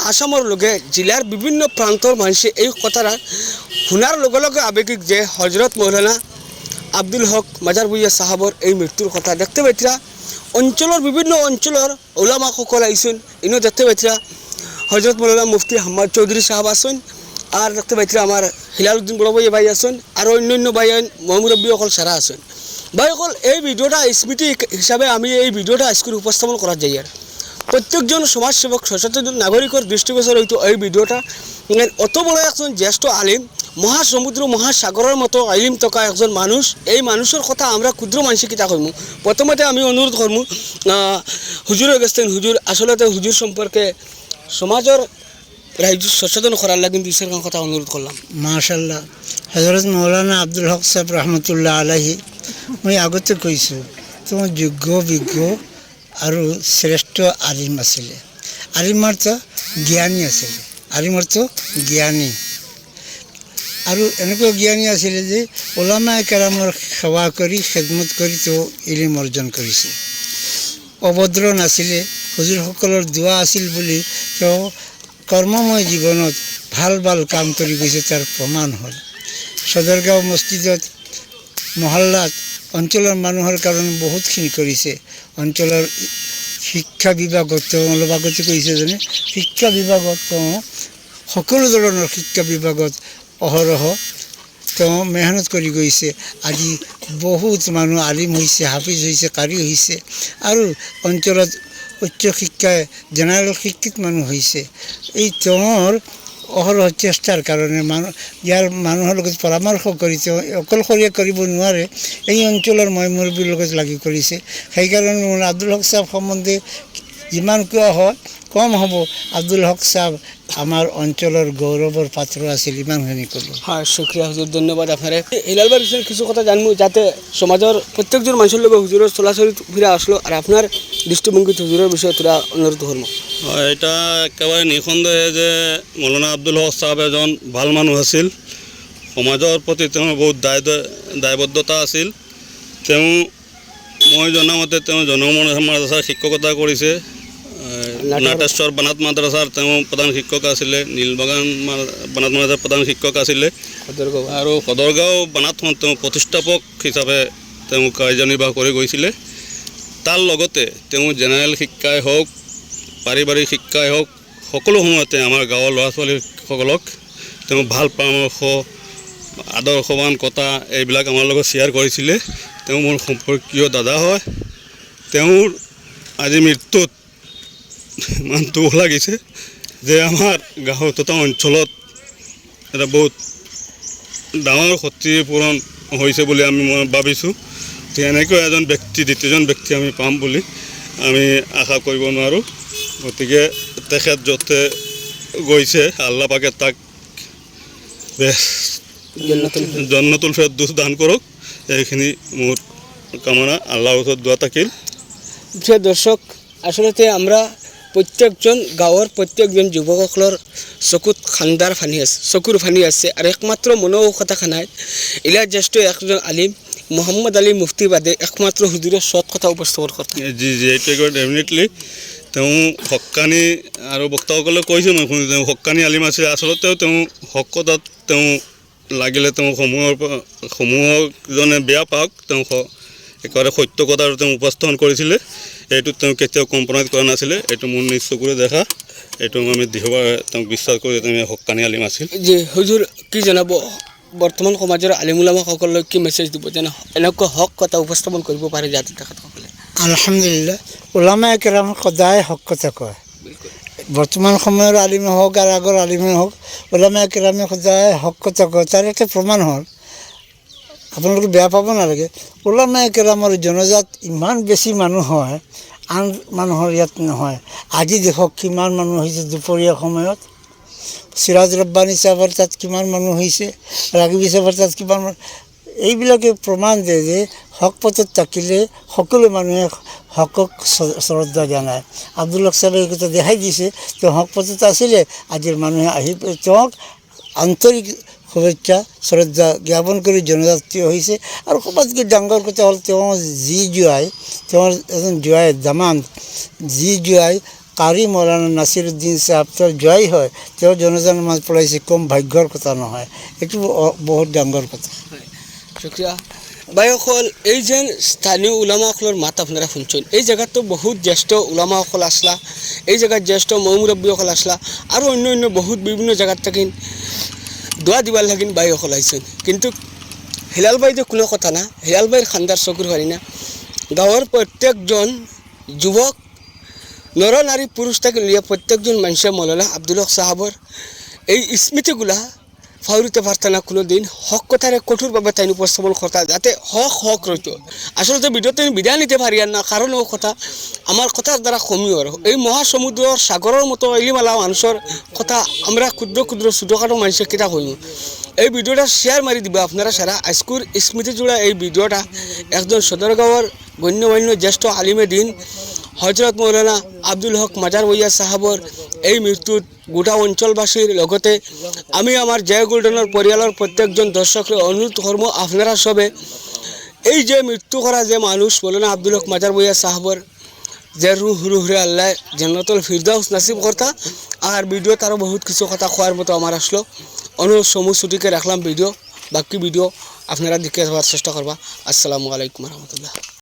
আসামৰ লগে জিলাৰ বিভিন্ন প্ৰান্তৰ মানুহে এই কথাটা শুনাৰ লগে লগে আৱেগিক যে হজরত মৌলানা আব্দুল হক মাজার ভুঁইয়া সাহাবর এই মৃত্যুর কথা দেখতে পাইতরা অঞ্চলের বিভিন্ন অঞ্চলের ওলামাসকল আইসুন ইনো দেখতে পাইতরা হজরত মৌলানা মুফতি হাম্মাদ চৌধুরী সাহাব আসুন আর দেখতে পাইতরা আমার হিলালুদ্দিন বড় ভাই ভাই আসুন আর অন্যান্য ভাই মহামুরব্বী অকল সারা আসুন ভাই অকল এই ভিডিওটা স্মৃতি হিসাবে আমি এই ভিডিওটা আজকে উপস্থাপন করা যাই আর প্রত্যেকজন সমাজসেবক সচেতন নাগরিকের দৃষ্টিগোচর হয়তো এই ভিডিওটা অত বড় একজন জ্যেষ্ঠ আলিম মহাসমুদ্র মহাসাগরের মতো আলিম থকা একজন মানুষ এই মানুষের কথা আমরা ক্ষুদ্র মানুষ কিতা করবো প্রথমতে আমি অনুরোধ করবো হুজুর গেছেন হুজুর আসলে হুজুর সম্পর্কে সমাজের রাইজ সচেতন করার লাগে দুই কথা অনুরোধ করলাম। মাশাআল্লাহ হযরত মৌলানা আব্দুল হক সাহেব রহমতুল্লাহ আলাইহি মই আগতে কৈছোঁ তোমার যোগ্য বিজ্ঞ আৰু শ্ৰেষ্ঠ আলিম আছিলে আলিম অৰ্থ জ্ঞানী আছিলে আলিম অৰ্থ জ্ঞানী আৰু এনেকুৱা জ্ঞানী আছিলে যে ওলামা কেৰামৰ সেৱা কৰি খেদমত কৰি তেওঁ ইলিম অৰ্জন কৰিছে অভদ্ৰ নাছিলে হুজুৰসকলৰ দোৱা আছিল বুলি তেওঁ কৰ্মময় জীৱনত ভাল ভাল কাম কৰি গৈছে তাৰ প্ৰমাণ হ'ল সদৰগাঁও মছজিদত মহল্লাত অঞ্চলৰ মানুহৰ কাৰণে বহুতখিনি কৰিছে অঞ্চলৰ শিক্ষা বিভাগত তেওঁ অলপ আগতে কৈছে যেনে শিক্ষা বিভাগত তেওঁ সকলো ধৰণৰ শিক্ষা বিভাগত অহৰহ তেওঁ মেহনত কৰি গৈছে আজি বহুত মানুহ আলিম হৈছে হাফিজ হৈছে কাৰি হৈছে আৰু অঞ্চলত উচ্চ শিক্ষাই জেনেৰেল শিক্ষিত মানুহ হৈছে এই তেওঁৰ অহৰহ চেষ্টাৰ কাৰণে ইয়াৰ মানুহৰ লগত পৰামৰ্শ কৰি তেওঁ অকলশৰীয়া কৰিব নোৱাৰে এই অঞ্চলৰ মুৰব্বীৰ লগত লাগি কৰিছে সেইকাৰণে আব্দুল হক সাহেব সম্বন্ধে যিমান কোৱা হয় কম হ'ব আব্দুল হক সাহেব আমার অঞ্চলের গৌরবের পাত্র আছিল ইমানখানি করলো। হ্যাঁ শুক্রিয়া হুজুর ধন্যবাদ আপনার হিলাল ভাই বিষয়ে কিছু কথা জানবো যাতে সমাজের প্রত্যেকজন মানুষের লগে হুজুরের চলাচল ফিরে আসলো আর আপনার দৃষ্টিভঙ্গিত হুজুরের বিষয়ে তোরা অনুরোধ করবো। এটা একেবারে নিঃসন্দেহে যে মৌলানা আব্দুল হক সাহেব এজন ভাল মানুহ আছিল সমাজৰ প্ৰতি তেওঁৰ বহুত দায়বদ্ধতা আছিল তেওঁ মই জনামতে তেওঁ জনমন মাদ্ৰাসাৰ শিক্ষকতা কৰিছে নাটেশ্বৰ বানাত মাদ্ৰাসাৰ তেওঁ প্ৰধান শিক্ষক আছিলে নীলবাগান বানাত মাদ্ৰাসাৰ প্ৰধান শিক্ষক আছিলে আৰু সদৰগাঁও বানাতখন তেওঁ প্ৰতিষ্ঠাপক হিচাপে তেওঁ কাৰ্যনিৰ্বাহ কৰি গৈছিলে তাৰ লগতে তেওঁ জেনেৰেল শিক্ষাই হওক পাৰিবাৰিক শিক্ষাই হওক সকলো সময়তে আমাৰ গাঁৱৰ ল'ৰা ছোৱালীসকলক তেওঁ ভাল পৰামৰ্শ আদৰ্শৱান কথা এইবিলাক আমাৰ লগত শ্বেয়াৰ কৰিছিলে তেওঁ মোৰ সম্পৰ্কীয় দাদা হয় তেওঁৰ আজি মৃত্যুত ইমান দুখ লাগিছে যে আমাৰ গাঁও তথা অঞ্চলত এটা বহুত ডাঙৰ ক্ষতিপূৰণ হৈছে বুলি মই ভাবিছোঁ যে এনেকৈ এজন ব্যক্তি দ্বিতীয়জন ব্যক্তি আমি পাম বুলি আমি আশা কৰিব নোৱাৰোঁ গতিকে তেখেত য'তে গৈছে আল্লাহ পাকে তাক জন্নতুল ফেৰদৌছ দান কৰক এইখিনি মোৰ কামনা আল্লাহৰ ওচৰত দোয়া থাকিল। প্ৰিয় দৰ্শক আসলে আমৰা প্ৰত্যেকজন গাঁৱৰ প্ৰত্যেকজন যুৱকসকলৰ চকুত খান্দাৰ ফানি আছে চকুৰ ফানি আছে আৰু একমাত্ৰ মনোকথা খানাই ইলা জ্যেষ্ঠ একজন আলিম মোহাম্মদ আলী মুফতি বাদে একমাত্ৰ হুজুৰৰ সৎ কথা উপস্থাপন কৰে জি জি এইটো ডেফিনেটলি তেওঁ হক্কানি আৰু বক্তাসকলে কৈছে মই শুনি তেওঁ হক্কানি আলিম আছিল আচলতেও তেওঁ হক কথাত তেওঁ লাগিলে তেওঁ সমূহজনে বেয়া পাওক তেওঁ একেবাৰে সত্য কথা তেওঁ উপস্থাপন কৰিছিলে এইটোত তেওঁ কেতিয়াও কম্প্ৰমাইজ কৰা নাছিলে এইটো মোৰ নিজ চকুৰে দেখা এইটো আমি দৃঢ়ভাৱে তেওঁক বিশ্বাস কৰোঁ তেওঁ হক্কানি আলিম আছিল। যে হুজুৰ কি জনাব বৰ্তমান সমাজৰ আলিমুলামাসকলক কি মেছেজ দিব যেন এনেকুৱা হক কথা উপস্থাপন কৰিব পাৰে যাতে তেখেতসকলে। আলহামদুলিল্লাহ ওলামায়ে কেৰাম সদায় হক কথা কয় বৰ্তমান সময়ৰ আলিমে হওক আৰু আগৰ আলিমে হওক ওলামায়ে কেৰামে সদায় হক কথা কয় তাৰ এটা প্ৰমাণ হ'ল আপোনালোকে বেয়া পাব নালাগে ওলামায়ে কেৰামৰ জনজাত ইমান বেছি মানুহ হয় আন মানুহৰ ইয়াত নহয় আজি দেখক কিমান মানুহ হৈছে দুপৰীয়া সময়ত সিৰাজ ৰব্বানী চাহাবৰ তাত কিমান মানুহ হৈছে ৰাগিবী চাহাবৰ তাত কিমান এইবিলাকে প্ৰমাণ দিয়ে যে হক পথত থাকিলে সকলো মানুহে হকক শ্ৰদ্ধা জনায় আব্দুল হক চাহাবে এই কথা দেখাই দিছে তেওঁ হক পথত আছিলে আজিৰ মানুহে আহি তেওঁক আন্তৰিক শুভেচ্ছা শ্ৰদ্ধা জ্ঞাপন কৰি জনজাতীয় হৈছে আৰু সবাতকৈ ডাঙৰ কথা হ'ল তেওঁ যি জোৱাই তেওঁৰ এজন জোৱাই দামান যি জোৱাই কারি মৌলানা নাসিরুদ্দিন সাহেব তো জয় হয় তেওঁ জনজান নামাজ পড়াইছে কম ভাগ্যর কথা নহয় এইটো বহুত ডাঙর কথা শুক্রিয়া বাইসকল এই যে স্থানীয় উলামাসকলের মাত আপনারা শুনছেন এই জায়গাতো বহুত জ্যেষ্ঠ উলামাসকল আসলা এই জায়গার জ্যেষ্ঠ মৌমুরব্বীসকল আসলা আর অন্য অন্য বহুত বিভিন্ন জায়গার থাকিন দোয়া দিবার লাগিন বাইসকল আইছেন কিন্তু হিলাল বাই যে কোনো কথা না হিলাল বাইর খান্দার চকুর পারি না গাঁৱৰ প্রত্যেকজন যুবক নর নারী পুরুষ থেকে লিয়ে প্রত্যেকজন মানুষে মৌলানা আব্দুল হক সাহাবর এই স্মৃতিগুলা ফাউরিতে পারত না কোনো দিন হক কথারে কঠোরভাবে তাই উপস্থাপন করতা যাতে হক হক রইত আসলে ভিডিওতে বিদায় নিতে পারি না কারণ ও কথা আমার কথার দ্বারা কমিও এই মহাসমুদ্রর সাগরের মতো এলিমালা মানুষের কথা আমরা ক্ষুদ্র ক্ষুদ্র ছোটোখাটো মানুষের কিতা কইম এই ভিডিওটা শেয়ার মারি দিবা আপনারা সারা আজকুর স্মৃতি জোড়া এই ভিডিওটা একজন সদরগাঁওর গণ্যমান্য জ্যেষ্ঠ আলিমে দিন হজরত মৌলানা আব্দুল হক মাজার ভূঁইয়া সাহাবর এই মৃত্যুত গোটা অঞ্চলবাসীর লগতে আমি আমার জয় গোল্ডেনের পরিয়ালের প্রত্যেকজন দর্শকের অনুরোধ করব আপনারা সবে এই যে মৃত্যু করা যে মানুষ মৌলানা আব্দুল হক মাজার ভূঁইয়া সাহাবর যে রুহরে আল্লাহ জান্নাতুল ফিরদাউস নাসিব করতা আর ভিডিও তারও বহুত কিছু কথা খোয়ার মতো আমার আসলো অনুরোধ সমূহ ছুটিকে রাখলাম ভিডিও বাকি ভিডিও আপনারা দেখে যাওয়ার চেষ্টা করবা আসসালামু আলাইকুম রহমতুল্লাহ।